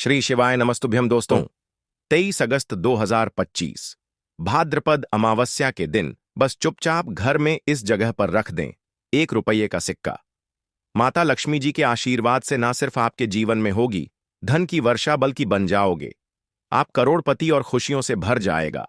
श्री शिवाय नमस्तुभ्यम दोस्तों। 23 अगस्त 2025 भाद्रपद अमावस्या के दिन बस चुपचाप घर में इस जगह पर रख दें 1 रुपये का सिक्का। माता लक्ष्मी जी के आशीर्वाद से ना सिर्फ आपके जीवन में होगी धन की वर्षा बल्कि बन जाओगे आप करोड़पति और खुशियों से भर जाएगा।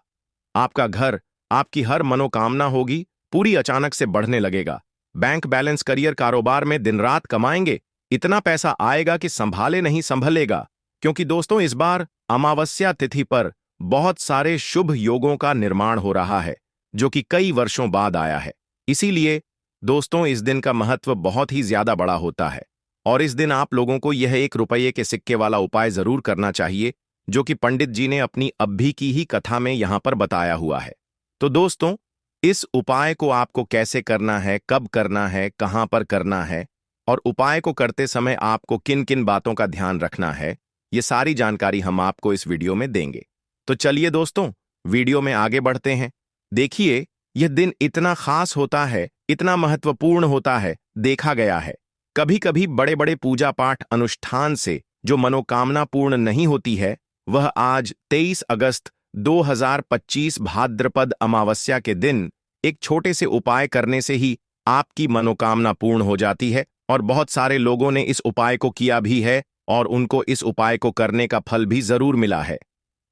आपका घर, आपकी हर मनोकामना होगी पूरी अचानक से बढ़ने लगेगा। बैंक बैलेंस, करियर, कारोबार में दिन रात कमाएंगे, इतना पैसा आएगा कि संभाले नहीं संभलेगा। क्योंकि दोस्तों इस बार अमावस्या तिथि पर बहुत सारे शुभ योगों का निर्माण हो रहा है जो कि कई वर्षों बाद आया है। इसीलिए दोस्तों इस दिन का महत्व बहुत ही ज्यादा बड़ा होता है और इस दिन आप लोगों को यह 1 रुपये के सिक्के वाला उपाय जरूर करना चाहिए जो कि पंडित जी ने अपनी अभी की ही कथा में यहां पर बताया हुआ है। तो दोस्तों इस उपाय को आपको कैसे करना है, कब करना है, कहां पर करना है और उपाय को करते समय आपको किन किन बातों का ध्यान रखना है, ये सारी जानकारी हम आपको इस वीडियो में देंगे। तो चलिए दोस्तों वीडियो में आगे बढ़ते हैं। देखिए यह दिन इतना खास होता है, इतना महत्वपूर्ण होता है। देखा गया है कभी कभी बड़े बड़े पूजा पाठ अनुष्ठान से जो मनोकामना पूर्ण नहीं होती है वह आज 23 अगस्त 2025 भाद्रपद अमावस्या के दिन एक छोटे से उपाय करने से ही आपकी मनोकामना पूर्ण हो जाती है। और बहुत सारे लोगों ने इस उपाय को किया भी है और उनको इस उपाय को करने का फल भी जरूर मिला है।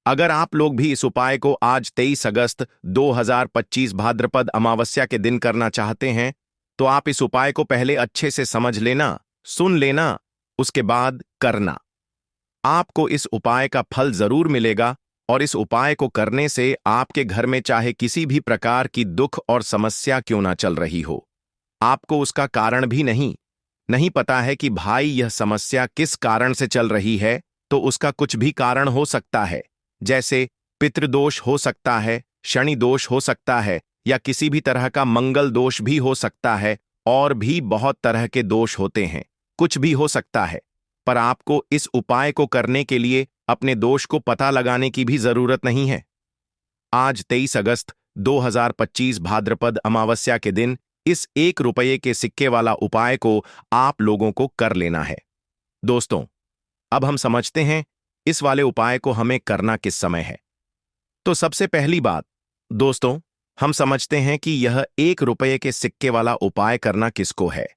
अगर आप लोग भी इस उपाय को आज 23 अगस्त 2025 भाद्रपद अमावस्या के दिन करना चाहते हैं तो आप इस उपाय को पहले अच्छे से समझ लेना, सुन लेना, उसके बाद करना। आपको इस उपाय का फल जरूर मिलेगा और इस उपाय को करने से आपके घर में चाहे किसी भी प्रकार की दुख और समस्या क्यों ना चल रही हो, आपको उसका कारण भी नहीं पता है कि भाई यह समस्या किस कारण से चल रही है, तो उसका कुछ भी कारण हो सकता है। जैसे पितृदोष हो सकता है, शनि दोष हो सकता है या किसी भी तरह का मंगल दोष भी हो सकता है और भी बहुत तरह के दोष होते हैं, कुछ भी हो सकता है। पर आपको इस उपाय को करने के लिए अपने दोष को पता लगाने की भी जरूरत नहीं है। आज 23 अगस्त 2025 भाद्रपद अमावस्या के दिन इस 1 रुपये के सिक्के वाला उपाय को आप लोगों को कर लेना है। दोस्तों अब हम समझते हैं इस वाले उपाय को हमें करना किस समय है। तो सबसे पहली बात दोस्तों हम समझते हैं कि यह 1 रुपये के सिक्के वाला उपाय करना किसको है।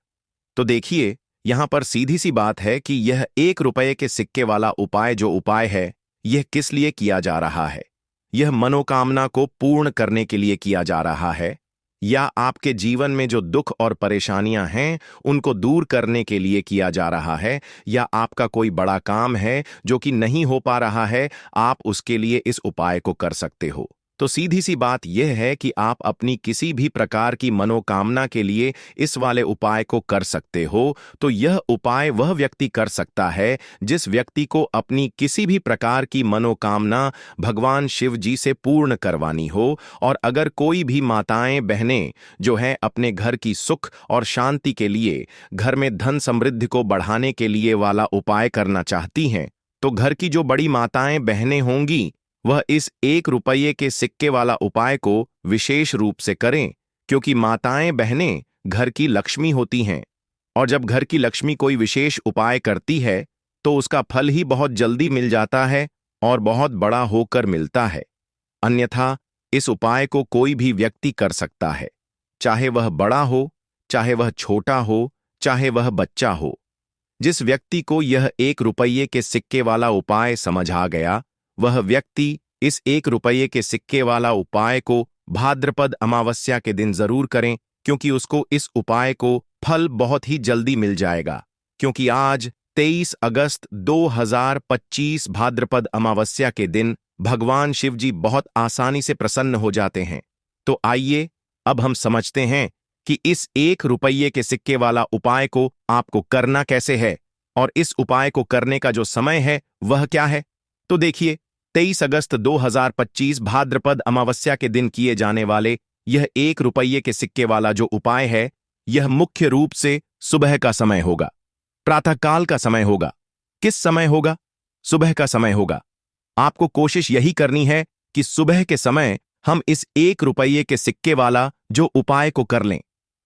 तो देखिए यहां पर सीधी सी बात है कि यह 1 रुपये के सिक्के वाला उपाय जो उपाय है यह किस लिए किया जा रहा है। यह मनोकामना को पूर्ण करने के लिए किया जा रहा है या आपके जीवन में जो दुख और परेशानियां हैं उनको दूर करने के लिए किया जा रहा है या आपका कोई बड़ा काम है जो कि नहीं हो पा रहा है, आप उसके लिए इस उपाय को कर सकते हो। तो सीधी सी बात यह है कि आप अपनी किसी भी प्रकार की मनोकामना के लिए इस वाले उपाय को कर सकते हो। तो यह उपाय वह व्यक्ति कर सकता है जिस व्यक्ति को अपनी किसी भी प्रकार की मनोकामना भगवान शिव जी से पूर्ण करवानी हो। और अगर कोई भी माताएं बहनें जो हैं अपने घर की सुख और शांति के लिए, घर में धन समृद्धि को बढ़ाने के लिए वाला उपाय करना चाहती हैं तो घर की जो बड़ी माताएं बहनें होंगी वह इस 1 रुपये के सिक्के वाला उपाय को विशेष रूप से करें, क्योंकि माताएं बहनें घर की लक्ष्मी होती हैं और जब घर की लक्ष्मी कोई विशेष उपाय करती है तो उसका फल ही बहुत जल्दी मिल जाता है और बहुत बड़ा होकर मिलता है। अन्यथा इस उपाय को कोई भी व्यक्ति कर सकता है, चाहे वह बड़ा हो, चाहे वह छोटा हो, चाहे वह बच्चा हो। जिस व्यक्ति को यह 1 रुपये के सिक्के वाला उपाय समझ आ गया वह व्यक्ति इस 1 रुपये के सिक्के वाला उपाय को भाद्रपद अमावस्या के दिन जरूर करें, क्योंकि उसको इस उपाय को फल बहुत ही जल्दी मिल जाएगा। क्योंकि आज 23 अगस्त 2025 भाद्रपद अमावस्या के दिन भगवान शिव जी बहुत आसानी से प्रसन्न हो जाते हैं। तो आइए अब हम समझते हैं कि इस 1 रुपये के सिक्के वाला उपाय को आपको करना कैसे है और इस उपाय को करने का जो समय है वह क्या है। तो देखिए 23 अगस्त 2025 भाद्रपद अमावस्या के दिन किए जाने वाले यह 1 रुपये के सिक्के वाला जो उपाय है यह मुख्य रूप से सुबह का समय होगा, प्रातःकाल का समय होगा। किस समय होगा? सुबह का समय होगा। आपको कोशिश यही करनी है कि सुबह के समय हम इस 1 रुपये के सिक्के वाला जो उपाय को कर लें।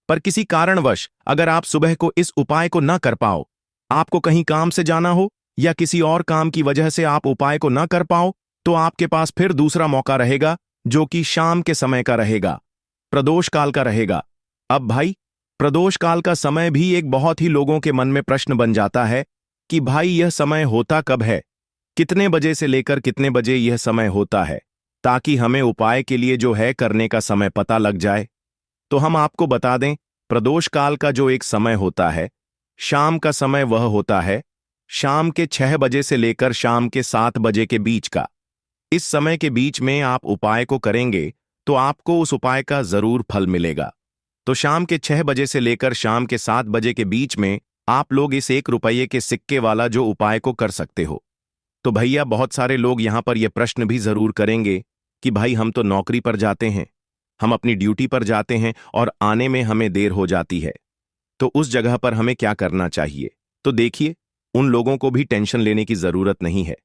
पर किसी कारणवश अगर आप सुबह को इस उपाय को न कर पाओ, आपको कहीं काम से जाना हो या किसी और काम की वजह से आप उपाय को न कर पाओ, तो आपके पास फिर दूसरा मौका रहेगा, जो कि शाम के समय का रहेगा, प्रदोष काल का रहेगा। अब भाई, प्रदोष काल का समय भी एक बहुत ही लोगों के मन में प्रश्न बन जाता है कि भाई यह समय होता कब है, कितने बजे से लेकर कितने बजे यह समय होता है, ताकि हमें उपाय के लिए जो है करने का समय पता लग जाए। तो हम आपको बता दें, प्रदोष काल का जो एक समय होता है, शाम का समय, वह होता है शाम के 6 बजे से लेकर शाम के 7 बजे के बीच का। इस समय के बीच में आप उपाय को करेंगे तो आपको उस उपाय का जरूर फल मिलेगा। तो शाम के 6 बजे से लेकर शाम के 7 बजे के बीच में आप लोग इस 1 रुपये के सिक्के वाला जो उपाय को कर सकते हो। तो भैया, बहुत सारे लोग यहां पर यह प्रश्न भी जरूर करेंगे कि भाई हम तो नौकरी पर जाते हैं, हम अपनी ड्यूटी पर जाते हैं और आने में हमें देर हो जाती है, तो उस जगह पर हमें क्या करना चाहिए? तो देखिए, उन लोगों को भी टेंशन लेने की जरूरत नहीं है।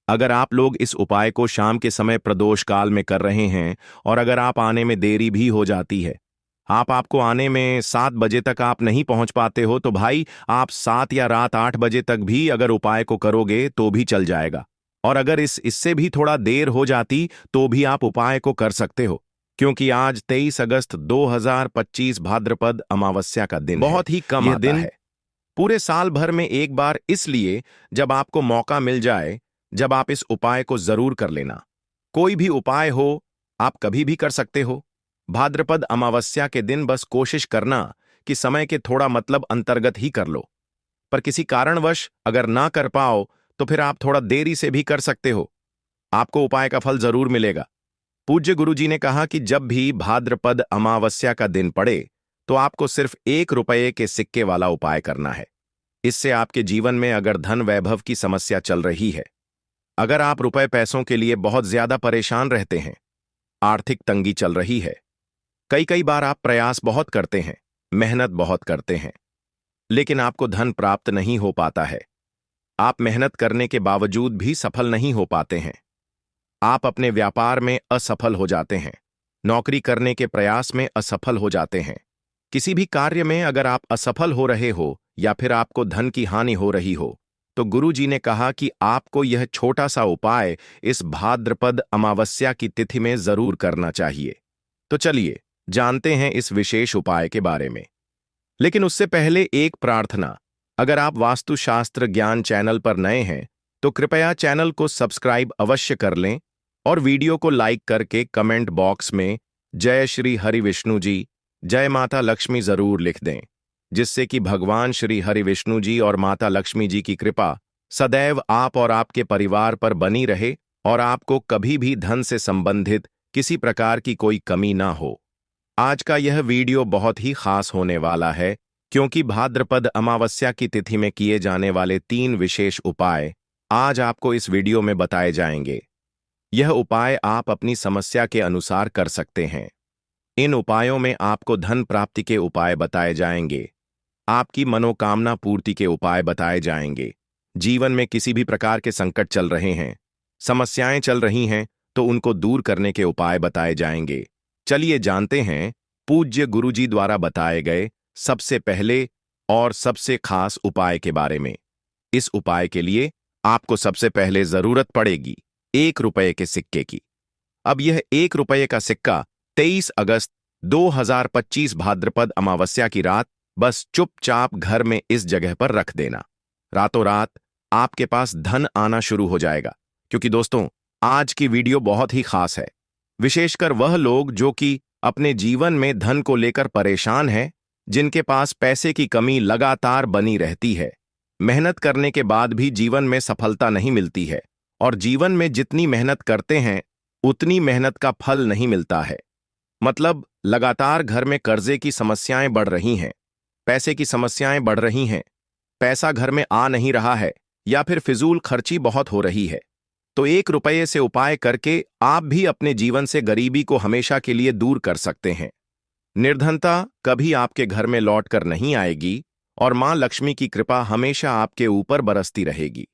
अगर आप लोग इस उपाय को शाम के समय प्रदोष काल में कर रहे हैं और अगर आप आने में देरी भी हो जाती है, आपको आने में 7 बजे तक आप नहीं पहुंच पाते हो, तो भाई आप 7 या रात 8 बजे तक भी अगर उपाय को करोगे तो भी चल जाएगा। और अगर इससे भी थोड़ा देर हो जाती तो भी आप उपाय को कर सकते हो, क्योंकि आज 23 अगस्त 2025 भाद्रपद अमावस्या का दिन बहुत ही कम आता है। पूरे साल भर में एक बार, इसलिए जब आपको मौका मिल जाए, जब आप इस उपाय को जरूर कर लेना। कोई भी उपाय हो, आप कभी भी कर सकते हो। भाद्रपद अमावस्या के दिन बस कोशिश करना कि समय के थोड़ा मतलब अंतर्गत ही कर लो। पर किसी कारणवश अगर ना कर पाओ तो फिर आप थोड़ा देरी से भी कर सकते हो, आपको उपाय का फल जरूर मिलेगा। पूज्य गुरुजी ने कहा कि जब भी भाद्रपद अमावस्या का दिन पड़े तो आपको सिर्फ 1 रुपये के सिक्के वाला उपाय करना है। इससे आपके जीवन में अगर धन वैभव की समस्या चल रही है, अगर आप रुपए पैसों के लिए बहुत ज्यादा परेशान रहते हैं, आर्थिक तंगी चल रही है, कई बार आप प्रयास बहुत करते हैं, मेहनत बहुत करते हैं, लेकिन आपको धन प्राप्त नहीं हो पाता है, आप मेहनत करने के बावजूद भी सफल नहीं हो पाते हैं, आप अपने व्यापार में असफल हो जाते हैं, नौकरी करने के प्रयास में असफल हो जाते हैं, किसी भी कार्य में अगर आप असफल हो रहे हो या फिर आपको धन की हानि हो रही हो, तो गुरुजी ने कहा कि आपको यह छोटा सा उपाय इस भाद्रपद अमावस्या की तिथि में जरूर करना चाहिए। तो चलिए जानते हैं इस विशेष उपाय के बारे में। लेकिन उससे पहले एक प्रार्थना, अगर आप वास्तुशास्त्र ज्ञान चैनल पर नए हैं तो कृपया चैनल को सब्सक्राइब अवश्य कर लें और वीडियो को लाइक करके कमेंट बॉक्स में जय श्री हरि विष्णु जी, जय माता लक्ष्मी जरूर लिख दें, जिससे कि भगवान श्री हरि विष्णु जी और माता लक्ष्मी जी की कृपा सदैव आप और आपके परिवार पर बनी रहे और आपको कभी भी धन से संबंधित किसी प्रकार की कोई कमी ना हो। आज का यह वीडियो बहुत ही खास होने वाला है, क्योंकि भाद्रपद अमावस्या की तिथि में किए जाने वाले 3 विशेष उपाय आज आपको इस वीडियो में बताए जाएंगे। यह उपाय आप अपनी समस्या के अनुसार कर सकते हैं। इन उपायों में आपको धन प्राप्ति के उपाय बताए जाएंगे, आपकी मनोकामना पूर्ति के उपाय बताए जाएंगे। जीवन में किसी भी प्रकार के संकट चल रहे हैं, समस्याएं चल रही हैं, तो उनको दूर करने के उपाय बताए जाएंगे। चलिए जानते हैं पूज्य गुरुजी द्वारा बताए गए सबसे पहले और सबसे खास उपाय के बारे में। इस उपाय के लिए आपको सबसे पहले जरूरत पड़ेगी 1 रुपये के सिक्के की। अब यह 1 रुपये का सिक्का 23 अगस्त 2025 भाद्रपद अमावस्या की रात बस चुपचाप घर में इस जगह पर रख देना। रातों रात आपके पास धन आना शुरू हो जाएगा, क्योंकि दोस्तों आज की वीडियो बहुत ही खास है। विशेषकर वह लोग जो कि अपने जीवन में धन को लेकर परेशान हैं, जिनके पास पैसे की कमी लगातार बनी रहती है, मेहनत करने के बाद भी जीवन में सफलता नहीं मिलती है और जीवन में जितनी मेहनत करते हैं उतनी मेहनत का फल नहीं मिलता है। मतलब लगातार घर में कर्जे की समस्याएं बढ़ रही हैं, पैसे की समस्याएं बढ़ रही हैं, पैसा घर में आ नहीं रहा है या फिर फिजूल खर्ची बहुत हो रही है। तो 1 रुपये से उपाय करके आप भी अपने जीवन से गरीबी को हमेशा के लिए दूर कर सकते हैं। निर्धनता कभी आपके घर में लौट कर नहीं आएगी और मां लक्ष्मी की कृपा हमेशा आपके ऊपर बरसती रहेगी।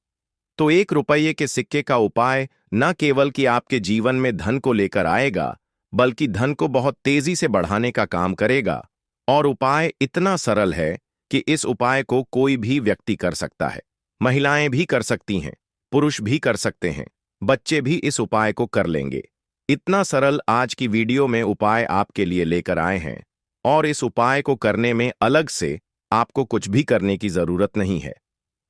तो 1 रुपये के सिक्के का उपाय न केवल कि आपके जीवन में धन को लेकर आएगा, बल्कि धन को बहुत तेजी से बढ़ाने का काम करेगा। और उपाय इतना सरल है कि इस उपाय को कोई भी व्यक्ति कर सकता है। महिलाएं भी कर सकती हैं, पुरुष भी कर सकते हैं, बच्चे भी इस उपाय को कर लेंगे। इतना सरल आज की वीडियो में उपाय आपके लिए लेकर आए हैं और इस उपाय को करने में अलग से आपको कुछ भी करने की जरूरत नहीं है।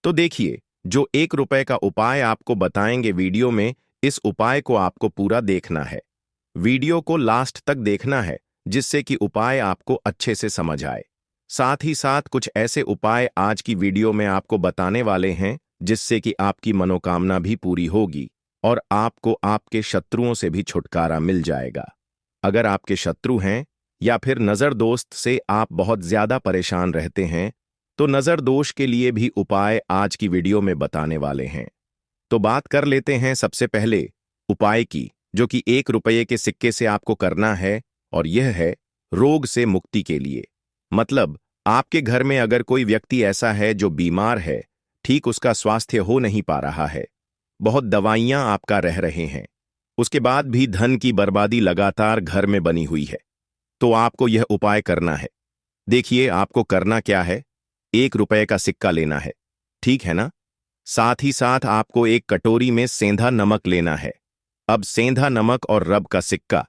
तो देखिए, जो 1 रुपए का उपाय आपको बताएंगे वीडियो में, इस उपाय को आपको पूरा देखना है। वीडियो को लास्ट तक देखना है जिससे कि उपाय आपको अच्छे से समझ आए। साथ ही साथ कुछ ऐसे उपाय आज की वीडियो में आपको बताने वाले हैं जिससे कि आपकी मनोकामना भी पूरी होगी और आपको आपके शत्रुओं से भी छुटकारा मिल जाएगा। अगर आपके शत्रु हैं या फिर नजर दोस्त से आप बहुत ज्यादा परेशान रहते हैं तो नजर दोष के लिए भी उपाय आज की वीडियो में बताने वाले हैं। तो बात कर लेते हैं सबसे पहले उपाय की, जो कि 1 रुपये के सिक्के से आपको करना है, और यह है रोग से मुक्ति के लिए। मतलब आपके घर में अगर कोई व्यक्ति ऐसा है जो बीमार है, ठीक उसका स्वास्थ्य हो नहीं पा रहा है, बहुत दवाइयां आपका रह रहे हैं, उसके बाद भी धन की बर्बादी लगातार घर में बनी हुई है, तो आपको यह उपाय करना है। देखिए, आपको करना क्या है, 1 रुपये का सिक्का लेना है, ठीक है ना। साथ ही साथ आपको एक कटोरी में सेंधा नमक लेना है। अब सेंधा नमक और रब का सिक्का,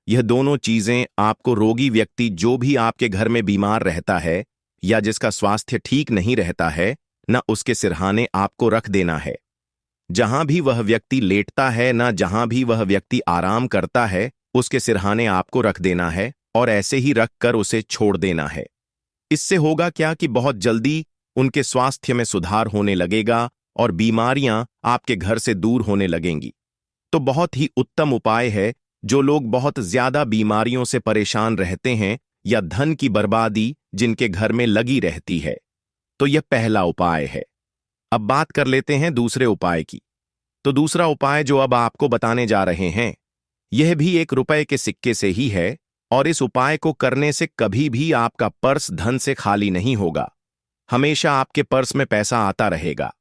यह दोनों चीजें आपको रोगी व्यक्ति जो भी आपके घर में बीमार रहता है या जिसका स्वास्थ्य ठीक नहीं रहता है न, उसके सिरहाने आपको रख देना है। जहां भी वह व्यक्ति लेटता है न, जहां भी वह व्यक्ति आराम करता है, उसके सिरहाने आपको रख देना है और ऐसे ही रख कर उसे छोड़ देना है। इससे होगा क्या कि बहुत जल्दी उनके स्वास्थ्य में सुधार होने लगेगा और बीमारियां आपके घर से दूर होने लगेंगी। तो बहुत ही उत्तम उपाय है। जो लोग बहुत ज्यादा बीमारियों से परेशान रहते हैं या धन की बर्बादी जिनके घर में लगी रहती है, तो यह पहला उपाय है। अब बात कर लेते हैं दूसरे उपाय की। तो दूसरा उपाय जो अब आपको बताने जा रहे हैं, यह भी 1 रुपये के सिक्के से ही है और इस उपाय को करने से कभी भी आपका पर्स धन से खाली नहीं होगा। हमेशा आपके पर्स में पैसा आता रहेगा,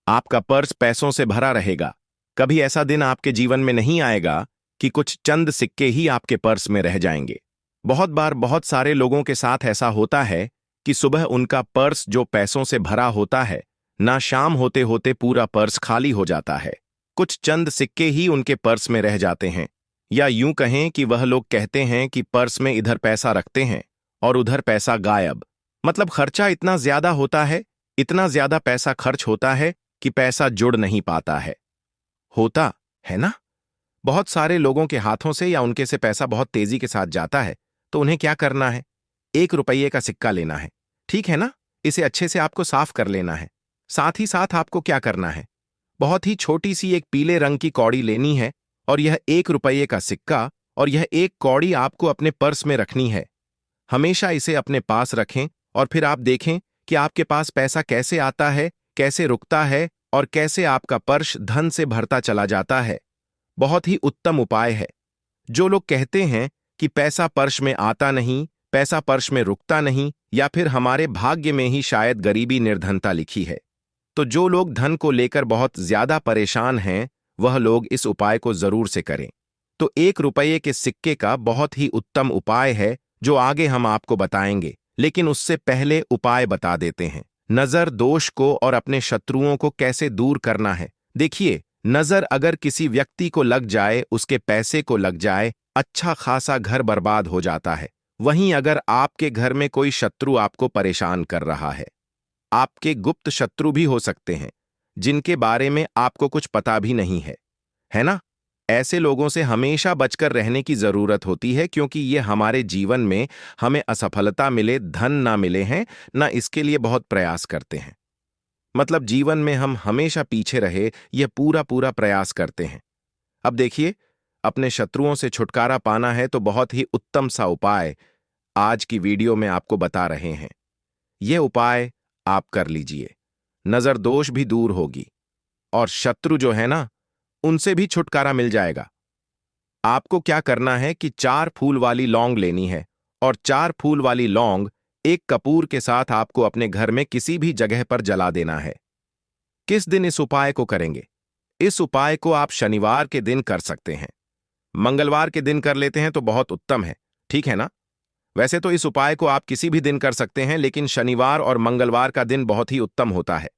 आपका पर्स पैसों से भरा रहेगा। कभी ऐसा दिन आपके जीवन में नहीं आएगा कि कुछ चंद सिक्के ही आपके पर्स में रह जाएंगे। बहुत बार बहुत सारे लोगों के साथ ऐसा होता है कि सुबह उनका पर्स जो पैसों से भरा होता है ना, शाम होते होते पूरा पर्स खाली हो जाता है। कुछ चंद सिक्के ही उनके पर्स में रह जाते हैं, या यूं कहें कि वह लोग कहते हैं कि पर्स में इधर पैसा रखते हैं और उधर पैसा गायब। मतलब खर्चा इतना ज्यादा होता है, इतना ज्यादा पैसा खर्च होता है कि पैसा जुड़ नहीं पाता है। होता है ना, बहुत सारे लोगों के हाथों से या उनके से पैसा बहुत तेजी के साथ जाता है। तो उन्हें क्या करना है, 1 रुपये का सिक्का लेना है, ठीक है ना। इसे अच्छे से आपको साफ कर लेना है। साथ ही साथ आपको क्या करना है, बहुत ही छोटी सी एक पीले रंग की कौड़ी लेनी है और यह 1 रुपये का सिक्का और यह एक कौड़ी आपको अपने पर्स में रखनी है। हमेशा इसे अपने पास रखें और फिर आप देखें कि आपके पास पैसा कैसे आता है, कैसे रुकता है और कैसे आपका पर्स धन से भरता चला जाता है। बहुत ही उत्तम उपाय है। जो लोग कहते हैं कि पैसा पर्स में आता नहीं, पैसा पर्स में रुकता नहीं, या फिर हमारे भाग्य में ही शायद गरीबी निर्धनता लिखी है, तो जो लोग धन को लेकर बहुत ज्यादा परेशान हैं, वह लोग इस उपाय को जरूर से करें। तो 1 रुपये के सिक्के का बहुत ही उत्तम उपाय है जो आगे हम आपको बताएंगे, लेकिन उससे पहले उपाय बता देते हैं नजर दोष को और अपने शत्रुओं को कैसे दूर करना है। देखिए, नजर अगर किसी व्यक्ति को लग जाए, उसके पैसे को लग जाए, अच्छा खासा घर बर्बाद हो जाता है। वहीं अगर आपके घर में कोई शत्रु आपको परेशान कर रहा है, आपके गुप्त शत्रु भी हो सकते हैं जिनके बारे में आपको कुछ पता भी नहीं है ना। ऐसे लोगों से हमेशा बचकर रहने की जरूरत होती है, क्योंकि ये हमारे जीवन में हमें असफलता मिले, धन ना मिले हैं ना, इसके लिए बहुत प्रयास करते हैं। मतलब जीवन में हम हमेशा पीछे रहे, यह पूरा पूरा प्रयास करते हैं। अब देखिए, अपने शत्रुओं से छुटकारा पाना है तो बहुत ही उत्तम सा उपाय आज की वीडियो में आपको बता रहे हैं। यह उपाय आप कर लीजिए, नजर दोष भी दूर होगी और शत्रु जो है ना, उनसे भी छुटकारा मिल जाएगा। आपको क्या करना है कि 4 फूल वाली लौंग लेनी है और 4 फूल वाली लौंग एक कपूर के साथ आपको अपने घर में किसी भी जगह पर जला देना है। किस दिन इस उपाय को करेंगे? इस उपाय को आप शनिवार के दिन कर सकते हैं। मंगलवार के दिन कर लेते हैं तो बहुत उत्तम है, ठीक है ना। वैसे तो इस उपाय को आप किसी भी दिन कर सकते हैं, लेकिन शनिवार और मंगलवार का दिन बहुत ही उत्तम होता है।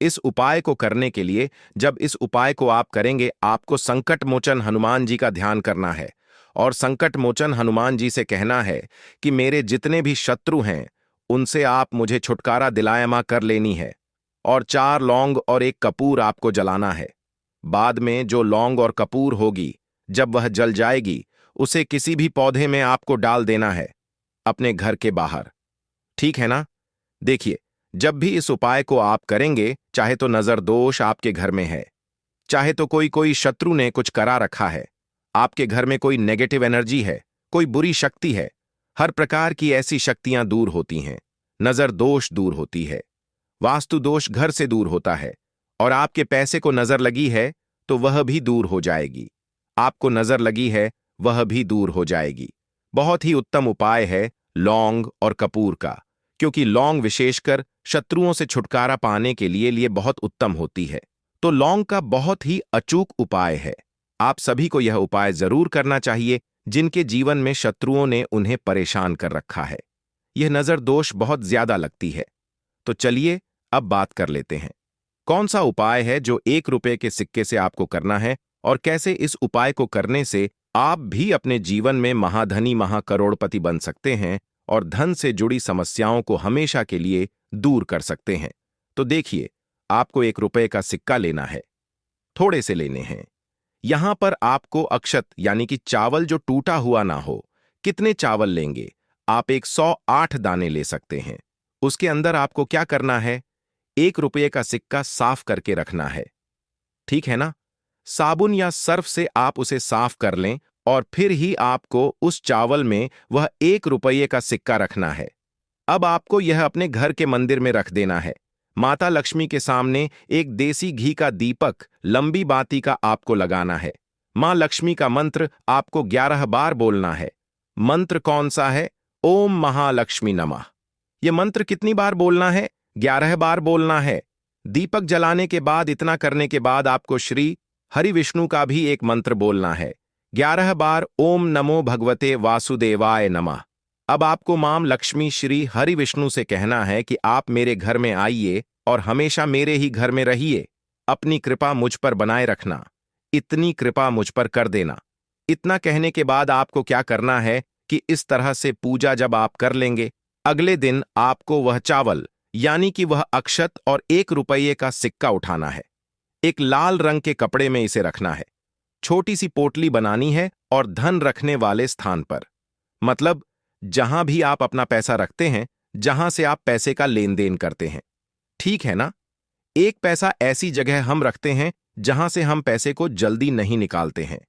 इस उपाय को करने के लिए जब इस उपाय को आप करेंगे, आपको संकट मोचन हनुमान जी का ध्यान करना है और संकट मोचन हनुमान जी से कहना है कि मेरे जितने भी शत्रु हैं उनसे आप मुझे छुटकारा दिलायमा कर लेनी है। और 4 लौंग और 1 कपूर आपको जलाना है। बाद में जो लौंग और कपूर होगी, जब वह जल जाएगी, उसे किसी भी पौधे में आपको डाल देना है, अपने घर के बाहर। ठीक है ना? देखिए, जब भी इस उपाय को आप करेंगे, चाहे तो नजर दोष आपके घर में है, चाहे तो कोई शत्रु ने कुछ करा रखा है, आपके घर में कोई नेगेटिव एनर्जी है, कोई बुरी शक्ति है, हर प्रकार की ऐसी शक्तियां दूर होती हैं। नजर दोष दूर होती है, वास्तु दोष घर से दूर होता है, और आपके पैसे को नजर लगी है तो वह भी दूर हो जाएगी। आपको नजर लगी है, वह भी दूर हो जाएगी। बहुत ही उत्तम उपाय है लौंग और कपूर का, क्योंकि लौंग विशेषकर शत्रुओं से छुटकारा पाने के लिए बहुत उत्तम होती है। तो लौंग का बहुत ही अचूक उपाय है। आप सभी को यह उपाय जरूर करना चाहिए जिनके जीवन में शत्रुओं ने उन्हें परेशान कर रखा है। यह नजर दोष बहुत ज्यादा लगती है। तो चलिए अब बात कर लेते हैं, कौन सा उपाय है जो 1 रुपए के सिक्के से आपको करना है और कैसे इस उपाय को करने से आप भी अपने जीवन में महाधनी महाकरोड़पति बन सकते हैं और धन से जुड़ी समस्याओं को हमेशा के लिए दूर कर सकते हैं। तो देखिए, आपको 1 रुपए का सिक्का लेना है, थोड़े से लेने हैं। यहां पर आपको अक्षत यानी कि चावल जो टूटा हुआ ना हो, कितने चावल लेंगे? आप 108 दाने ले सकते हैं। उसके अंदर आपको क्या करना है? 1 रुपये का सिक्का साफ करके रखना है। ठीक है ना? साबुन या सर्फ से आप उसे साफ कर लें और फिर ही आपको उस चावल में वह 1 रुपये का सिक्का रखना है। अब आपको यह अपने घर के मंदिर में रख देना है। माता लक्ष्मी के सामने एक देसी घी का दीपक लंबी बाती का आपको लगाना है। मां लक्ष्मी का मंत्र आपको 11 बार बोलना है। मंत्र कौन सा है? ओम महालक्ष्मी नमः। यह मंत्र कितनी बार बोलना है? 11 बार बोलना है। दीपक जलाने के बाद, इतना करने के बाद आपको श्री हरि विष्णु का भी एक मंत्र बोलना है। 11 बार ओम नमो भगवते वासुदेवाय नमः। अब आपको मां लक्ष्मी श्री हरि विष्णु से कहना है कि आप मेरे घर में आइए और हमेशा मेरे ही घर में रहिए। अपनी कृपा मुझ पर बनाए रखना, इतनी कृपा मुझ पर कर देना। इतना कहने के बाद आपको क्या करना है कि इस तरह से पूजा जब आप कर लेंगे, अगले दिन आपको वह चावल यानी कि वह अक्षत और 1 रुपये का सिक्का उठाना है। एक लाल रंग के कपड़े में इसे रखना है। छोटी सी पोटली बनानी है और धन रखने वाले स्थान पर, मतलब जहां भी आप अपना पैसा रखते हैं, जहां से आप पैसे का लेन देन करते हैं। ठीक है ना? 1 पैसा ऐसी जगह हम रखते हैं जहां से हम पैसे को जल्दी नहीं निकालते हैं।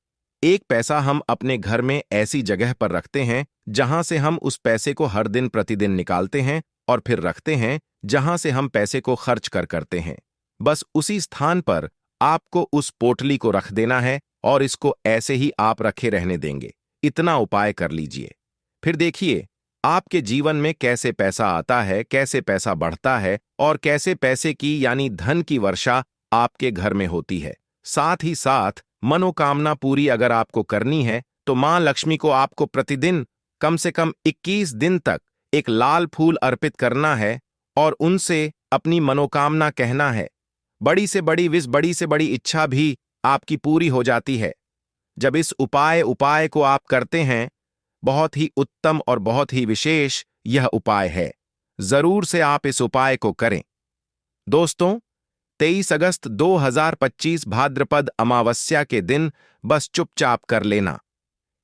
1 पैसा हम अपने घर में ऐसी जगह पर रखते हैं जहां से हम उस पैसे को हर दिन प्रतिदिन निकालते हैं और फिर रखते हैं जहां से हम पैसे को खर्च करते हैं। बस उसी स्थान पर आपको उस पोटली को रख देना है और इसको ऐसे ही आप रखे रहने देंगे। इतना उपाय कर लीजिए। फिर देखिए आपके जीवन में कैसे पैसा आता है, कैसे पैसा बढ़ता है और कैसे पैसे की यानी धन की वर्षा आपके घर में होती है। साथ ही साथ मनोकामना पूरी अगर आपको करनी है तो मां लक्ष्मी को आपको प्रतिदिन कम से कम 21 दिन तक एक लाल फूल अर्पित करना है और उनसे अपनी मनोकामना कहना है। बड़ी से बड़ी विश, बड़ी से बड़ी इच्छा भी आपकी पूरी हो जाती है जब इस उपाय को आप करते हैं। बहुत ही उत्तम और बहुत ही विशेष यह उपाय है। जरूर से आप इस उपाय को करें। दोस्तों, 23 अगस्त 2025 भाद्रपद अमावस्या के दिन बस चुपचाप कर लेना।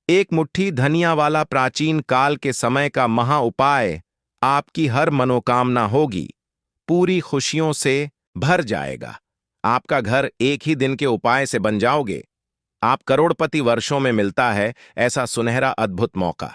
1 मुट्ठी धनिया वाला प्राचीन काल के समय का महा उपाय आपकी हर मनोकामना होगी, पूरी खुशियों से भर जाएगा। आपका घर एक ही दिन के उपाय से बन जाओगे। आप करोड़पति वर्षों में मिलता है ऐसा सुनहरा अद्भुत मौका।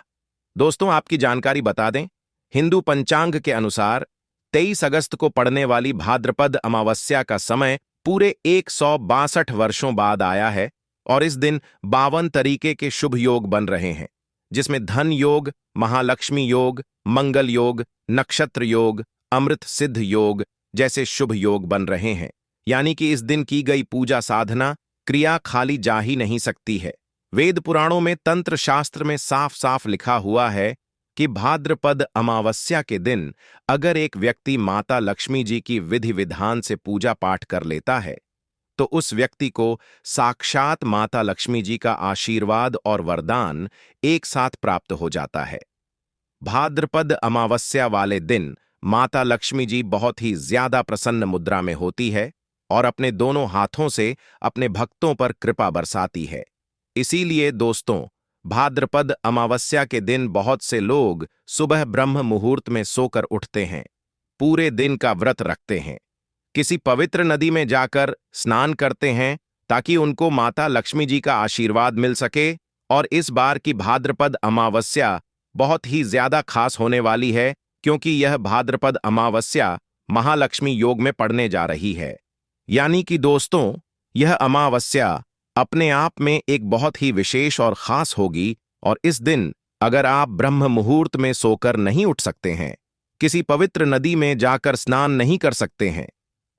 दोस्तों, आपकी जानकारी बता दें, हिंदू पंचांग के अनुसार 23 अगस्त को पड़ने वाली भाद्रपद अमावस्या का समय पूरे 162 वर्षों बाद आया है और इस दिन 52 तरीके के शुभ योग बन रहे हैं, जिसमें धन योग, महालक्ष्मी योग, मंगल योग, नक्षत्र योग, अमृत सिद्ध योग जैसे शुभ योग बन रहे हैं। यानी कि इस दिन की गई पूजा साधना क्रिया खाली जा ही नहीं सकती है। वेद पुराणों में तंत्र शास्त्र में साफ साफ लिखा हुआ है, कि भाद्रपद अमावस्या के दिन अगर एक व्यक्ति माता लक्ष्मी जी की विधि विधान से पूजा पाठ कर लेता है तो उस व्यक्ति को साक्षात माता लक्ष्मी जी का आशीर्वाद और वरदान एक साथ प्राप्त हो जाता है। भाद्रपद अमावस्या वाले दिन माता लक्ष्मी जी बहुत ही ज्यादा प्रसन्न मुद्रा में होती है और अपने दोनों हाथों से अपने भक्तों पर कृपा बरसाती है। इसीलिए दोस्तों, भाद्रपद अमावस्या के दिन बहुत से लोग सुबह ब्रह्म मुहूर्त में सोकर उठते हैं, पूरे दिन का व्रत रखते हैं, किसी पवित्र नदी में जाकर स्नान करते हैं ताकि उनको माता लक्ष्मी जी का आशीर्वाद मिल सके। और इस बार की भाद्रपद अमावस्या बहुत ही ज्यादा खास होने वाली है क्योंकि यह भाद्रपद अमावस्या महालक्ष्मी योग में पड़ने जा रही है। यानी कि दोस्तों, यह अमावस्या अपने आप में एक बहुत ही विशेष और खास होगी। और इस दिन अगर आप ब्रह्म मुहूर्त में सोकर नहीं उठ सकते हैं, किसी पवित्र नदी में जाकर स्नान नहीं कर सकते हैं,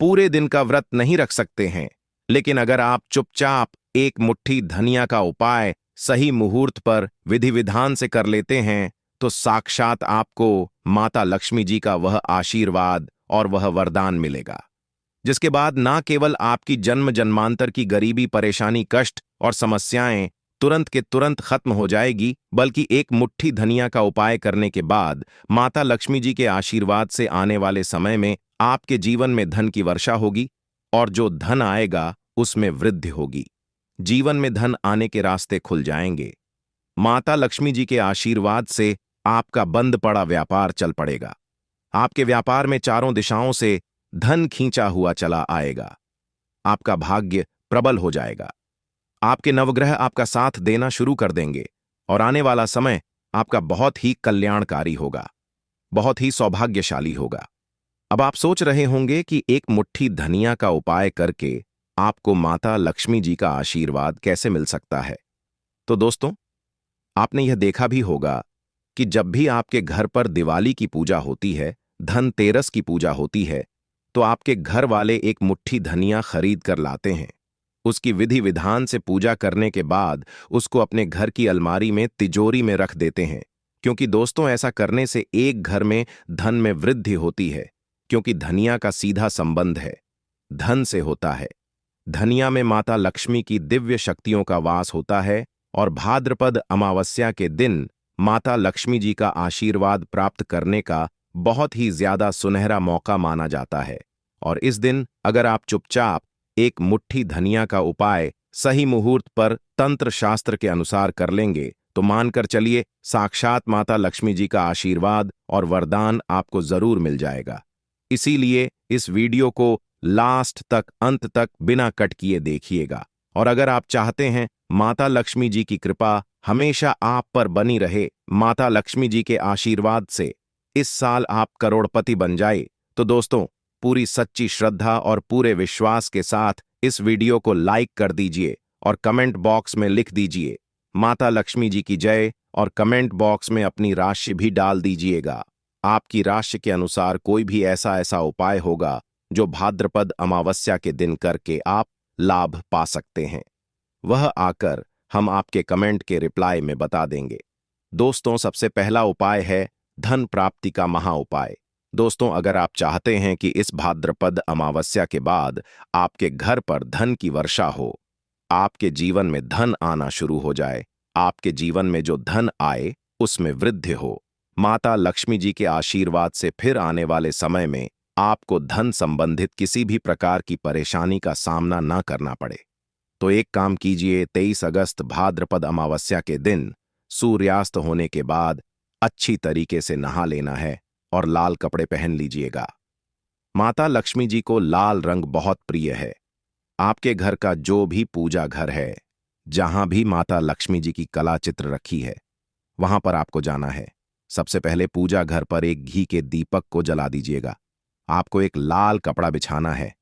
पूरे दिन का व्रत नहीं रख सकते हैं, लेकिन अगर आप चुपचाप एक मुट्ठी धनिया का उपाय सही मुहूर्त पर विधि विधान से कर लेते हैं तो साक्षात आपको माता लक्ष्मी जी का वह आशीर्वाद और वह वरदान मिलेगा, जिसके बाद ना केवल आपकी जन्म जन्मांतर की गरीबी, परेशानी, कष्ट और समस्याएं तुरंत के तुरंत खत्म हो जाएगी, बल्कि एक मुट्ठी धनिया का उपाय करने के बाद माता लक्ष्मी जी के आशीर्वाद से आने वाले समय में आपके जीवन में धन की वर्षा होगी और जो धन आएगा उसमें वृद्धि होगी। जीवन में धन आने के रास्ते खुल जाएंगे। माता लक्ष्मी जी के आशीर्वाद से आपका बंद पड़ा व्यापार चल पड़ेगा। आपके व्यापार में चारों दिशाओं से धन खींचा हुआ चला आएगा। आपका भाग्य प्रबल हो जाएगा। आपके नवग्रह आपका साथ देना शुरू कर देंगे और आने वाला समय आपका बहुत ही कल्याणकारी होगा, बहुत ही सौभाग्यशाली होगा। अब आप सोच रहे होंगे कि एक मुट्ठी धनिया का उपाय करके आपको माता लक्ष्मी जी का आशीर्वाद कैसे मिल सकता है। तो दोस्तों, आपने यह देखा भी होगा कि जब भी आपके घर पर दिवाली की पूजा होती है, धनतेरस की पूजा होती है, तो आपके घर वाले एक मुट्ठी धनिया खरीद कर लाते हैं। उसकी विधि विधान से पूजा करने के बाद उसको अपने घर की अलमारी में, तिजोरी में रख देते हैं, क्योंकि दोस्तों ऐसा करने से एक घर में धन में वृद्धि होती है, क्योंकि धनिया का सीधा संबंध है, धन से होता है। धनिया में माता लक्ष्मी की दिव्य शक्तियों का वास होता है और भाद्रपद अमावस्या के दिन माता लक्ष्मी जी का आशीर्वाद प्राप्त करने का बहुत ही ज्यादा सुनहरा मौका माना जाता है। और इस दिन अगर आप चुपचाप एक मुट्ठी धनिया का उपाय सही मुहूर्त पर तंत्र शास्त्र के अनुसार कर लेंगे तो मानकर चलिए साक्षात माता लक्ष्मी जी का आशीर्वाद और वरदान आपको जरूर मिल जाएगा। इसीलिए इस वीडियो को लास्ट तक, अंत तक बिना कट किए देखिएगा। और अगर आप चाहते हैं माता लक्ष्मी जी की कृपा हमेशा आप पर बनी रहे, माता लक्ष्मी जी के आशीर्वाद से इस साल आप करोड़पति बन जाए, तो दोस्तों पूरी सच्ची श्रद्धा और पूरे विश्वास के साथ इस वीडियो को लाइक कर दीजिए और कमेंट बॉक्स में लिख दीजिए माता लक्ष्मी जी की जय, और कमेंट बॉक्स में अपनी राशि भी डाल दीजिएगा। आपकी राशि के अनुसार कोई भी ऐसा उपाय होगा जो भाद्रपद अमावस्या के दिन करके आप लाभ पा सकते हैं, वह आकर हम आपके कमेंट के रिप्लाई में बता देंगे। दोस्तों, सबसे पहला उपाय है धन प्राप्ति का महा उपाय। दोस्तों, अगर आप चाहते हैं कि इस भाद्रपद अमावस्या के बाद आपके घर पर धन की वर्षा हो, आपके जीवन में धन आना शुरू हो जाए, आपके जीवन में जो धन आए उसमें वृद्धि हो, माता लक्ष्मी जी के आशीर्वाद से फिर आने वाले समय में आपको धन संबंधित किसी भी प्रकार की परेशानी का सामना न करना पड़े, तो एक काम कीजिए। 23 अगस्त भाद्रपद अमावस्या के दिन सूर्यास्त होने के बाद अच्छी तरीके से नहा लेना है और लाल कपड़े पहन लीजिएगा। माता लक्ष्मी जी को लाल रंग बहुत प्रिय है। आपके घर का जो भी पूजा घर है, जहां भी माता लक्ष्मी जी की कला चित्र रखी है, वहां पर आपको जाना है। सबसे पहले पूजा घर पर एक घी के दीपक को जला दीजिएगा। आपको एक लाल कपड़ा बिछाना है,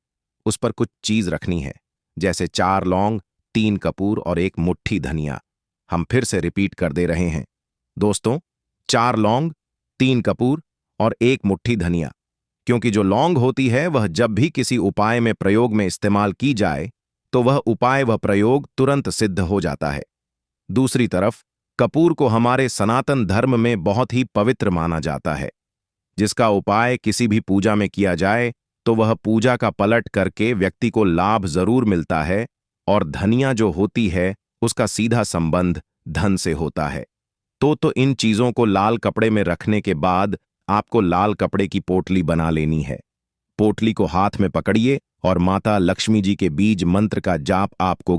उस पर कुछ चीज रखनी है, जैसे 4 लौंग, 3 कपूर और एक मुट्ठी धनिया। हम फिर से रिपीट कर दे रहे हैं दोस्तों, 4 लौंग, 3 कपूर और 1 मुट्ठी धनिया, क्योंकि जो लौंग होती है वह जब भी किसी उपाय में प्रयोग में इस्तेमाल की जाए तो वह उपाय, वह प्रयोग तुरंत सिद्ध हो जाता है। दूसरी तरफ कपूर को हमारे सनातन धर्म में बहुत ही पवित्र माना जाता है, जिसका उपाय किसी भी पूजा में किया जाए तो वह पूजा का पलट करके व्यक्ति को लाभ जरूर मिलता है, और धनिया जो होती है उसका सीधा संबंध धन से होता है। तो इन चीजों को लाल कपड़े में रखने के बाद आपको लाल कपड़े की पोटली बना लेनी है। पोटली को हाथ में पकड़िए और माता लक्ष्मी जी के बीज मंत्र का जाप आपको